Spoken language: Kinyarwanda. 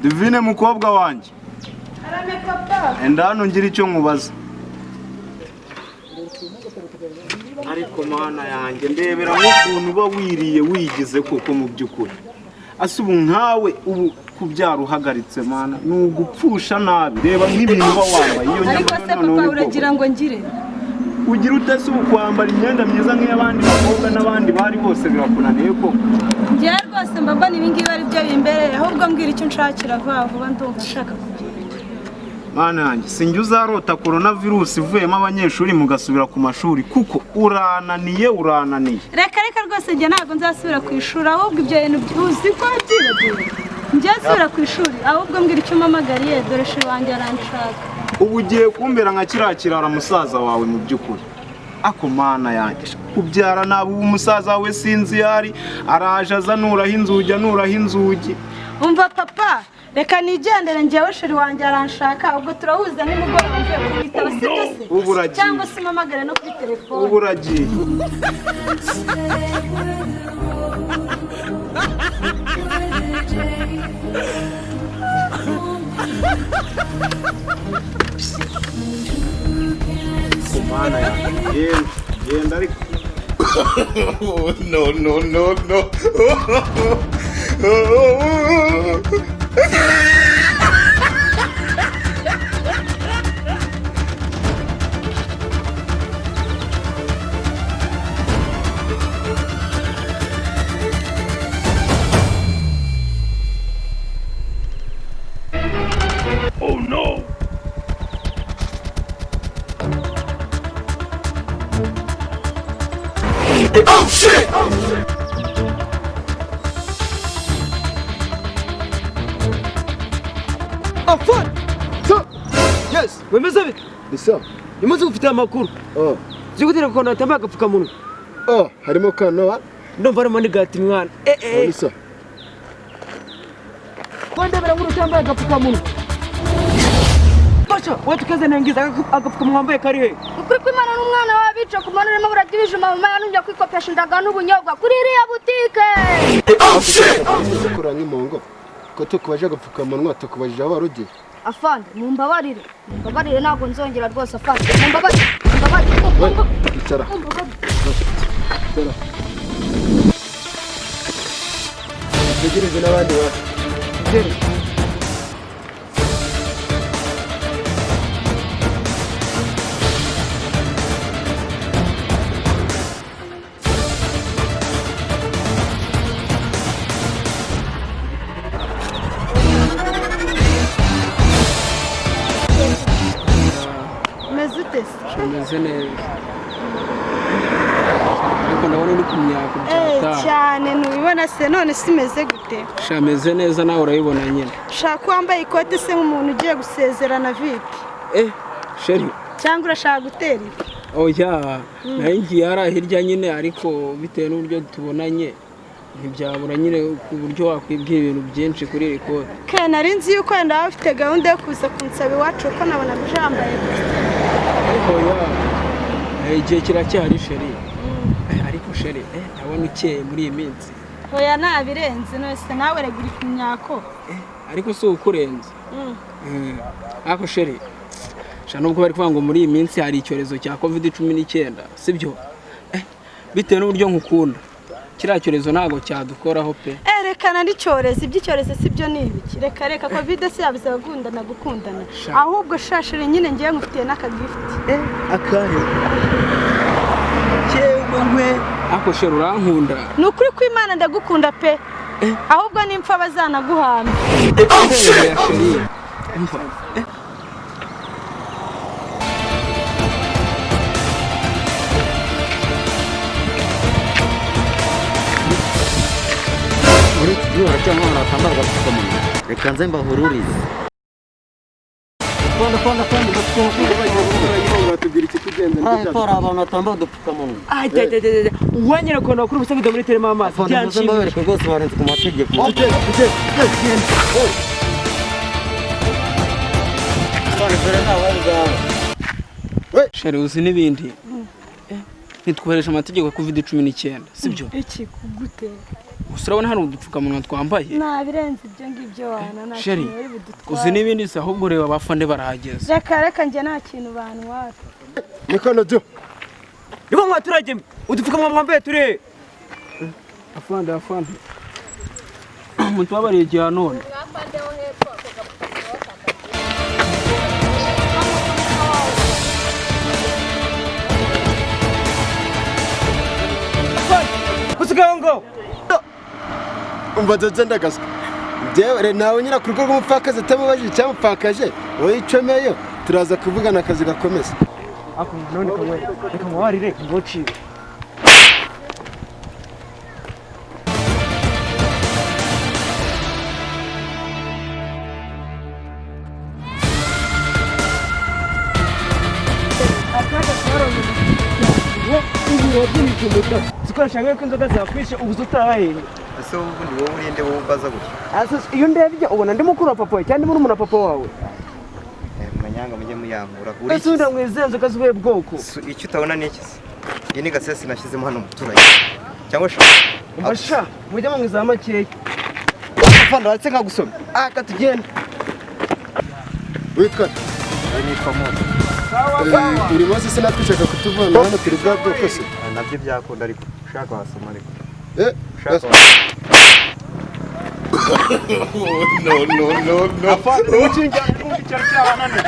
Divine mukobwa wanjye. Arame papa. Enda hano ngira icyo nkubaza. Ariko mana yanjye ndebera nk'ukuntu uba wiriye wigize koko mu by'ukuri. Asubu nkawe ubu kubyara uhagaritse mana nugupfusha nabi. Reba nk'ibintu uba wambaye iyo nyambaro. Ariko se papa uragira ngo ngire? Ugira utese ubu kwambara imyenda myiza nk'iy'abandi bakobwa n'abandi bari bose birakunaniye ko. Njye rwose mbabona ibi ngibi ari byo bimbereye ahubwo mbwira icyo nshakira vuba ndumva nshaka kugenda. Mana yanjye sinjye uzarota coronavirus ivuyemo abanyeshuri mugasubira ku mashuri kuko urananiye. Reka rwose njye ntabwo nzasubira ku ishuri ahubwo ibyo bintu byuzi ko byibagiwe. Njye nsubira ku ishuri ahubwo mbwira icyo mpamagariye dore shuri wanjye aranshaka. Ubu ugiye kumbera nka kiriya kirara musaza wawe mu by'ukuri. Ako mana yanjye kubyara nabi umusaza wawe sinzi yari araje azanuraho inzugi. Umva papa reka nigendere njyewe shuri wanjye aranshaka ubwo turahuza nimugoroba mvuye kubitaba sibyo se cyangwa se mpamagare no kuri telefone. Ubu uragiye. Mana yanjye genda ariko. No. Oh no. Oh shit! Oh fuck! So, yes, wemeza bite? Bisa. Imaze ufite amakuru. Zigutera ko natambaye agapfukamunwa. Harimo kano. Ndumva arimo nigati mwana. Bisa. Kwandebera ngo utambaye agapfukamunwa. Basha, watukaza nangiza agapfukamunwa wambaye kari he? Ukuri kw'Imana n'umwana wabica ku manure mo buradibije mama yanumye kwikopesha indaga n'ubunyobwa kuri iriya butike. Oh shit! Kora nk'imongo. Ko tukubaje agapfukamunwa tukubajije aho warugiye. Afande, mumbabarire ntabwo nzongera rwose afande. Mumbabarire. Icara. Tegereze n'abandi ba. Meze neza. Ariko ndabona uri kumyaka byata. Cyane nubibona se none simeze gute? Shameze neza nawe urayibona nyine. Shaka wambaye ikote se nk'umuntu ugiye gusezerana vipi? Sheri. Cyangwa urashaka gutera? Oya, ngiye ara hirya nyine ariko bitewe n'uburyo tubonanye ntibyabura nyine ku buryo wakwibwira ibintu byinshi kuri iri kote. Ke nari nzi yuko wenda waba ufite gahunda yo kuza kunsaba iwacu ko nabona ujambaye. Oya, igihe kiracyari sheri. Ariko sheri, ndabona ukeye muri iyi minsi. Oya nabirenze nose nawe regura ku myako. Ariko si ukurenze. Ako sheri. Nubwo bari kuvuga ngo muri iyi minsi hari icyorezo cya COVID-19, sibyo? Bitewe n'uburyo nkukunda. Kiriya cyorezo ntago cyadukoraho pe. Rekana n'icyorezo iby'icyorezo sibyo ni ibiki. Reka COVID se yabuze gukundana. Ahubwo shashire nyine ngiye ngufitiye n'akagift. Akahe. Cyebwe ako shero urankunda. Nukuri kw'Imana ndagukunda pe. Ahubwo nimpfa bazanaguhana. Cyangwa natambaga agapfukamunwa reka nze mbahururize. Batubwira iki tugenda. Tora abantu batambaye udupfukamunwa. Wanyera ko nakuri ubusanzwe muri terema amazi. Byanshimishije rwose barenze ku mategeko. Sheri uzi n'ibindi. ntitwubahirisha amategeko ya COVID-19 sibyo? iki gute Gusa urabona hari udupfukamunwa twambaye nta birenze ibyo ngibyo wana nta Sheri, kintu bari budutware. uzi n'ibindi se ahubwo reba abafande barahageze. reka njye nta kintu bantwara Nikono byo. Niko mwaturage udupfukamunwa mwambaye turi Afande mutubabariye igihe none. kusigango Umva doze ndagasa. Jewe nawe nyira ku rugo rw'umupfakazi atamubajije icyamupfakaje. Wowe icomeyo turaza kuvugana akazi gakomeza. ako none kamwe reka mwarire ngoci zikoresha ko inzoga zakwishe ubuze utahaye ese ubundi wowe urinde wowe umbaza gutya iyo ndebye ubona ndi mukuru wa papa wawe cyangwa muri papa wawe manyanga mujye muyankura ese undi mwize nzoga z'ubuhe bwoko icyo utabona ni iki se iyi ni gasesi nashyizemo hano umuturage cyangwa umbasha mujye mwiza makeya afande watse nkagusoma katugenda Witwa nitwa moto uri maze sinatwicaga kutuvana hano turi bwa bwoko se. nabyo byakunda ariko ushaka wasoma ariko Eh. no. Afande, ucinjya cy'abanani.